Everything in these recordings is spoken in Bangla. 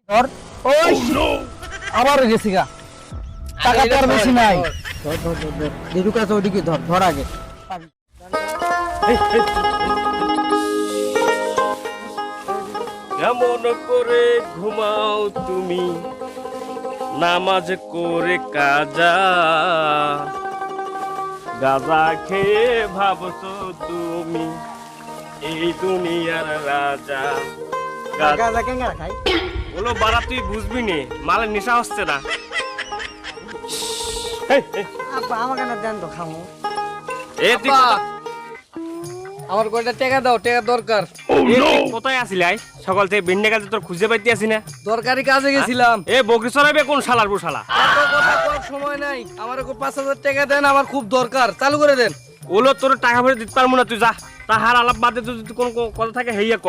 ধর ওই আবার গেছি গা টাকা তো আর বেশি নাই ধর ধর ধর ধর যেটুকু আছে ওইদিকে ধর ধর আগে কেমন করে ঘুমাও তুমি নামাজ করে কাজা গাজা খেয়ে ভাবছো তুমি এই দুনিয়ার রাজা গাঁজা কেঙ্গা খাই বলো বাড়া তুই বুঝবি নে মালের নেশা হচ্ছে না আপা আমাকে না দেন তো খামু এ তুই আমার কয়টা টাকা দাও, টাকা দরকার। কোথায় আসিলি আই সকাল থেকে ভিন্ডে কাজে তোর খুঁজে পাইতে আসি না দরকারি কাজে গেছিলাম। এ বকরি চড়াইবে কোন শালার বউ শালা এত কথা কওয়ার সময় নাই, আমার 5,000 টাকা দেন, আমার খুব দরকার, চালু করে দেন। ওলো তোর টাকা ভরে দিতে পারবো না তুই যা তাহার আলাপ বাদে যদি কোন কথা থাকে হেইয়া ক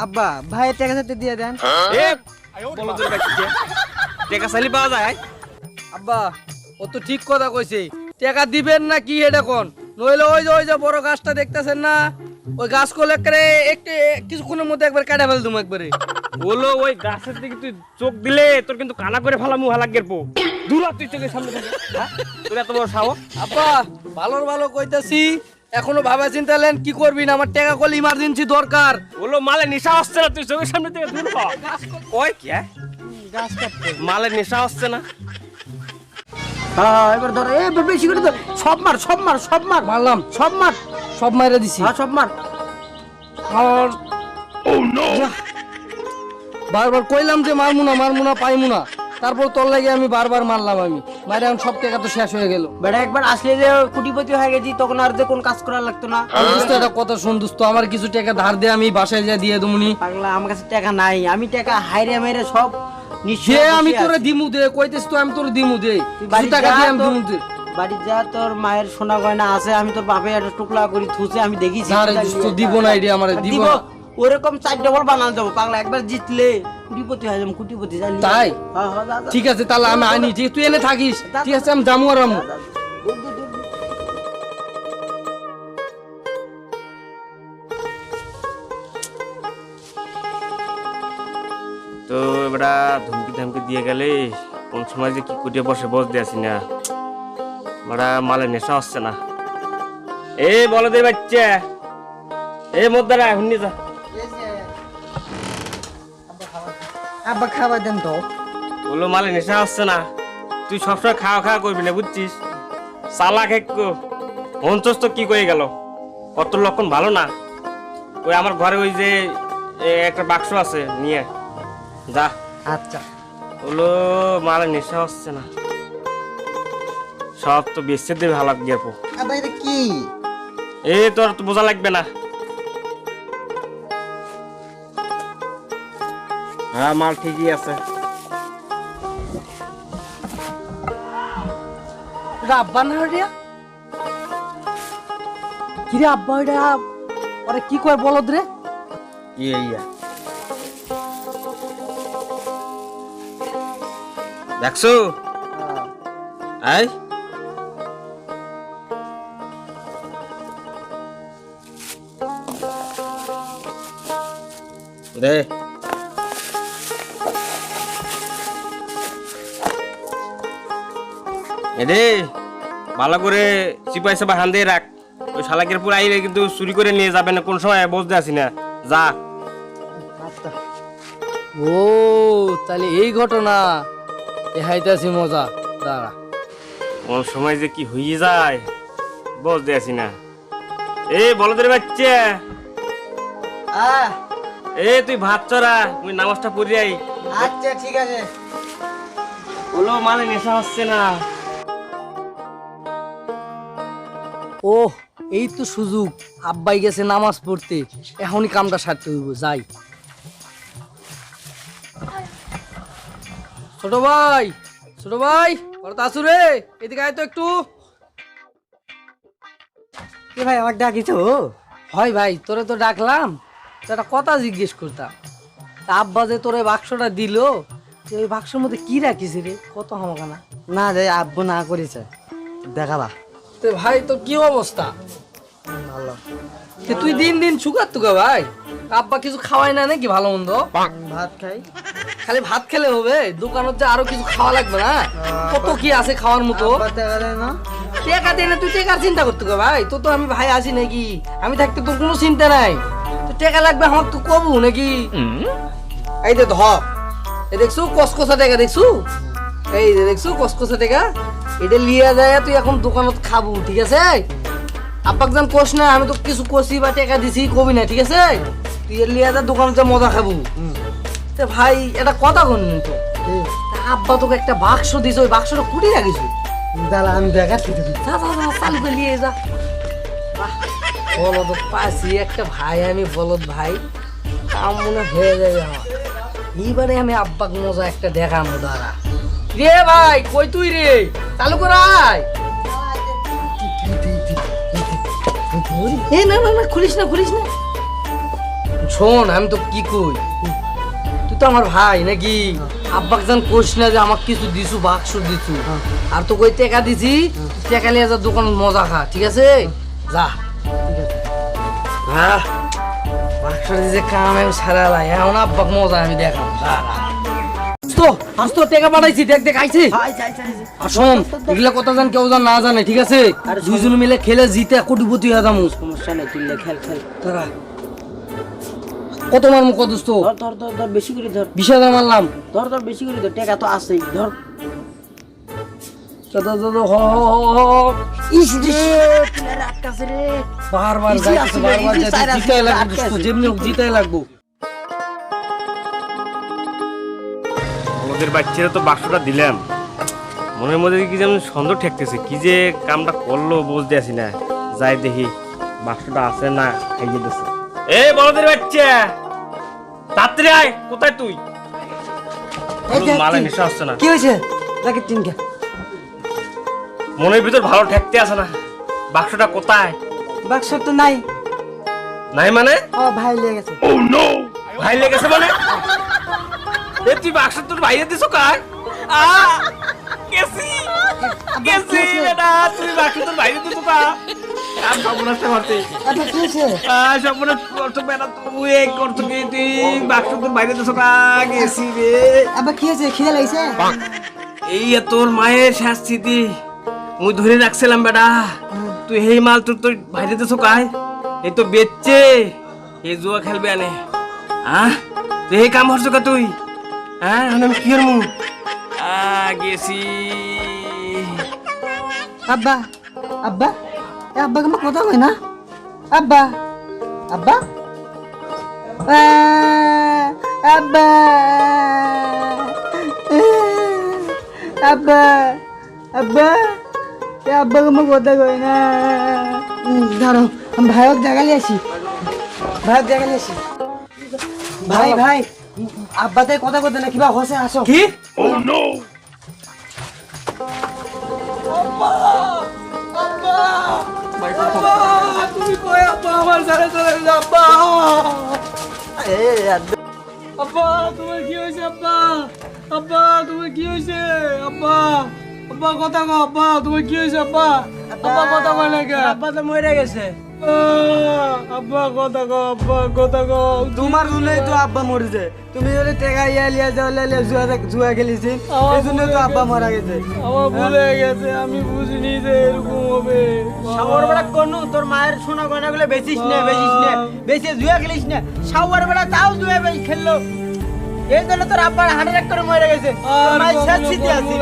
আব্বা ভাই টাকা সাথে দিয়ে দেন এ বলো তোর কাছে টাকা চাইলে পাওয়া যায় আব্বা ও তো ঠিক কথা কইছে, টাকা দিবেন না কি এটা কোন, নইলে ওই যে বড় গাছটা দেখতেছেন না, ওই গাছ কোলে করে একটু কিছুক্ষণের মধ্যে একবার কাটা ফেল দুম একবারে। বলো ওই গাছের দিকে তুই চোখ দিলে তোর কিন্তু কানা করে ফেলা মুহা লাগের পো দূর তুই চোখের সামনে থেকে তোর এত বড় সাহস আব্বা ভালো কইতাছি, এখনো ভাবা চিন্তা লেন কি করবি না, আমার টাকা কল ইমার্জেন্সি দরকার। বলো মালে নেশা হচ্ছে না তুই চোখের সামনে থেকে দূর হ ওই কি গাছ কাটতে মালের নেশা হচ্ছে না হ্যাঁ এবার ধর এ বেশি করে ধর সব মার সব মার সব মার মারলাম, সব মার সব মাইরা দিছি। হ্যাঁ সব মার আর বারবার কইলাম যে মারমু না পাইমু না, তারপর তোর লাগে আমি বারবার মারলাম, আমি মারে এখন সব টাকা তো শেষ হয়ে গেল। বেটা একবার আসলে যে কোটিপতি হয়ে গেছি তখন আর যে কোন কাজ করা লাগতো না দোস্ত এটা কথা শুন দোস্ত, আমার কিছু টাকা ধার দে, আমি বাসায় যা দিয়ে দুমনি। পাগলা আমার কাছে টাকা নাই, আমি টাকা হাইরে মেরে সব যে আমি তোরে দিমু দে, কইতেছ তো আমি তোরে দিমু দে, কিছু টাকা দিয়ে আমি দিমু দে। বাড়ি যা, তোর মায়ের সোনা গয়না আছে, আমি তোর বাপে একটা টুকলা করে থুসে আমি দেখিছি। না রে দোস্ত দিব না, এটা আমারে দিব না। ওরকম 4 ডবল বানাল দেবো পাগলা, একবার জিতলে কোটিপতি হয়ে যাবো, কোটিপতি জানি। তাই? হ্যাঁ হ্যাঁ যা, যা। ঠিক আছে তাহলে আমি আনি, ঠিক তুই এনে থাকিস, ঠিক আছে আমি যামু আর আমু। দূর, দূর, দূর, দূর। তো এবারা ধমকি ধমকি দিয়ে গেলে কোন সময় যে কি কুটিয়ে বসে বস দিয়েছি না বড়া মালের নেশা হচ্ছে না এ বলো দে বাচ্চা এ মোদ্দারা হুন্নি যা আব্বা খাবার দেন তো। বলো মালের নেশা হচ্ছে না তুই সবসময় খাওয়া খাওয়া করবি না বুঝছিস চালা খেকো অঞ্চস তো কি করে গেল কত লক্ষণ ভালো না ওই আমার ঘরে ওই যে একটা বাক্স আছে নিয়ে যা আচ্ছা বলো মালের নেশা হচ্ছে না সব তো বেচতে দেবে হালাক গেপ আব্বা এটা কি? এ তোর তো বোঝা লাগবে না হ্যাঁ মাল ঠিকই আছে আব্বা না রে কি রে আব্বা, এটা ওরে কি কয় বলদ রে? ইয়া দেখছো আই দে এরে ভালো করে চিপাই চাপা হান দিয়ে রাখ ওই শালাকের পুরো আইলে কিন্তু চুরি করে নিয়ে যাবে না কোন সময় বসতে আসি না যা আচ্ছা ও তাহলে এই ঘটনা, এ হাইতাছি মজা, দাঁড়া। কোন সময় যে কি হয়ে যায় বসতে আসি না এ বলো তোর বাচ্চা এ তুই ভাত চড়া তুই নামাজটা পড়ি আই আচ্ছা ঠিক আছে। বলো মানে নেশা হচ্ছে না ও এই তো সুযোগ, আব্বাই গেছে নামাজ পড়তে, এখনই কামটা সারতে হইব, যাই। ছোট ভাই ঘরতে আসু রে, এদিকে আয় তো একটু। কি ভাই আমাকে ডাকিছো? হয় ভাই তোরে তো ডাকলাম, তো একটা কথা জিজ্ঞেস করতাম, তা আব্বা যে তোরে বাক্সটা দিল, ওই বাক্সের মধ্যে কি রাখিস রে, কত হামাকানা? না রে আব্বু না করেছে, দেখাবা। তো ভাই তোর কি অবস্থা? ভালো। তুই দিন দিন সুগার তুকা ভাই, আব্বা কিছু খাওয়াই না নাকি ভালো মন্দ? ভাত খাই। খালি ভাত খেলে হবে? দোকানত যে আরো কিছু খাওয়া লাগবে না? কত কি আছে খাওয়ার মতো? আব্বা টাকা দেয় না? টাকা দেয় না, তুই টাকার চিন্তা করতে গো ভাই? তো আমি ভাই আছি নাকি? আমি থাকতে তোর কোনো চিন্তা নাই। তো টাকা লাগবে আমার তো কবু নাকি? এই যে ধর, এই দেখছু কসকসা টাকা দেখছু? এই যে দেখছু কসকসা টাকা? এটা লিয়া যায় তুই এখন দোকানত খাবো, ঠিক আছে? আব্বাক জান কোস না, আমি তো কিছু কষি বা টাকা দিছি কবি না, ঠিক আছে? তুই লিয়া যা দোকানত যা মজা খাবো। তো ভাই এটা কথা কোন তো? আব্বা তোকে একটা বাক্স দিছে, ওই বাক্সটা কুটি রাখিস? দাঁড়া আমি দেখাচ্ছি তোকে। যা যা যা চালু করে নিয়ে যা। বাহ, বলদ পাশি একটা ভাই, আমি বলদ ভাই, কাম মনে হয়ে যাবে আমার। এইবারে আমি আব্বাক মজা একটা দেখাবো, দাঁড়া। রে ভাই কই তুই রে? চালু করাই। না না না, খুলিস না খুলিস না। শোন আমি তো কি কই, তুই তো আমার ভাই নাকি? আব্বাক জান কোস না যে আমাকে কিছু দিছু, বাক্স দিছু, আর তো কই টাকা দিছি, টাকা নিয়ে যা দোকান মজা খা, ঠিক আছে? যা, ঠিক আছে। হ্যাঁ, বাক্স দিছে কাম আমি সারা লাই, এখন আব্বাক মজা আমি দেখাম। তো আজ তো টাকা পাঠাইছি, দেখ দেখ আইছে। আর শোন, এগুলা কথা জান কেউ জান না জানে, ঠিক আছে? দুইজন মিলে খেলে জিতে কোটিপতি হয়ে যাবো। সমস্যা নেই, তুই খেল খেল। দাঁড়া, কত মারমু কত দোস্ত? ধর ধর ধর ধর, বেশি করে ধর। 20,000 মারলাম। ধর ধর, বেশি করে ধর, টাকা তো আছেই, ধর। বারবার জিতাই লাগবো দোস্ত, যেমনি হোক জিতাই লাগবো। ওদের বাচ্চারা তো বাক্সটা দিলাম, মনের মধ্যে কি যেমন সন্দেহ ঠেকতেছে, কি যে কামটা করলো বুঝতে আসি না। যাই দেখি বাক্সটা আছে না খাইয়ে দিচ্ছে। এ বলদের বাচ্চা, তাড়াতাড়ি আয়, কোথায় তুই? মালে নেশা হচ্ছে না। কি হয়েছে? তাকে চিনকে মনের ভিতর ভালো ঠেকতে আসে না। বাক্সটা কোথায়? বাক্স তো নাই। নাই মানে? ও ভাই লেগে গেছে। ভাই লেগেছে মানে? এ তুই বাক্স তোর বাইরে দিছো কার? কেসি কেসি বেটা, তুই বাক্স তোর বাইরে দিছো কার? আর সর্বনাশটা করতে। আচ্ছা কি হয়েছে? সর্বনাশ করছো বেটা, তুই এই করছো কি? তুই বাক্স তোর বাইরে দিছো কার? কেসি রে। আবার কি হয়েছে? খিদে লাগছে? এই তোর মায়ের শাস্তি মুই ধরে রাখছিলাম বেটা, তুই এই মাল তোর বাইরে দিছো কার? এই তো বেচছে, এই জুয়া খেলবে আনে। তুই এই কাম করছো কা তুই? আমি কি করবো? গেছি। আব্বা আব্বা, আব্বা কেমন কথা কই না? আব্বা আব্বা আব্বা আব্বা আব্বা, আব্বা কেমন কথা কই না? ধরো আমি ভাইক জাগালি আসি, ভাইক জাগালি আসি। ভাই ভাই, আব্বা তাই কথা কইতে না, কিবা হসে আসো। কি? তুমি কই আব্বা? আমার সাথে চলে গেছে আব্বা। আব্বা তোমার কি হয়েছে আব্বা? আব্বা তোমার কি হয়েছে আব্বা? আব্বা কথা কও আব্বা, তোমার কি হয়েছে আব্বা? আব্বা কথা কয় না কেন? আব্বা তো মরে গেছে। আব্বা কথা কও, আব্বা কথা কও। তোমার জন্যই তো আব্বা মরেছে। তুমি যদি টাকা লিয়া যাও, জুয়া খেলেছি, এই জন্যই তো আব্বা মারা গেছে। আমার ভুল হয়ে গেছে, আমি বুঝিনি যে এরকম হবে। সাওয়ার বেড়া কোন তোর মায়ের সোনা গয়না গুলো বেচিস না, বেচে জুয়া খেলিস না। সাওয়ার বেড়া তাও জুয়া খেললো, এই জন্য তোর আব্বার হার্ট অ্যাটাক করে মরে গেছে। তোর মায়ের শেষ স্মৃতি আছিল।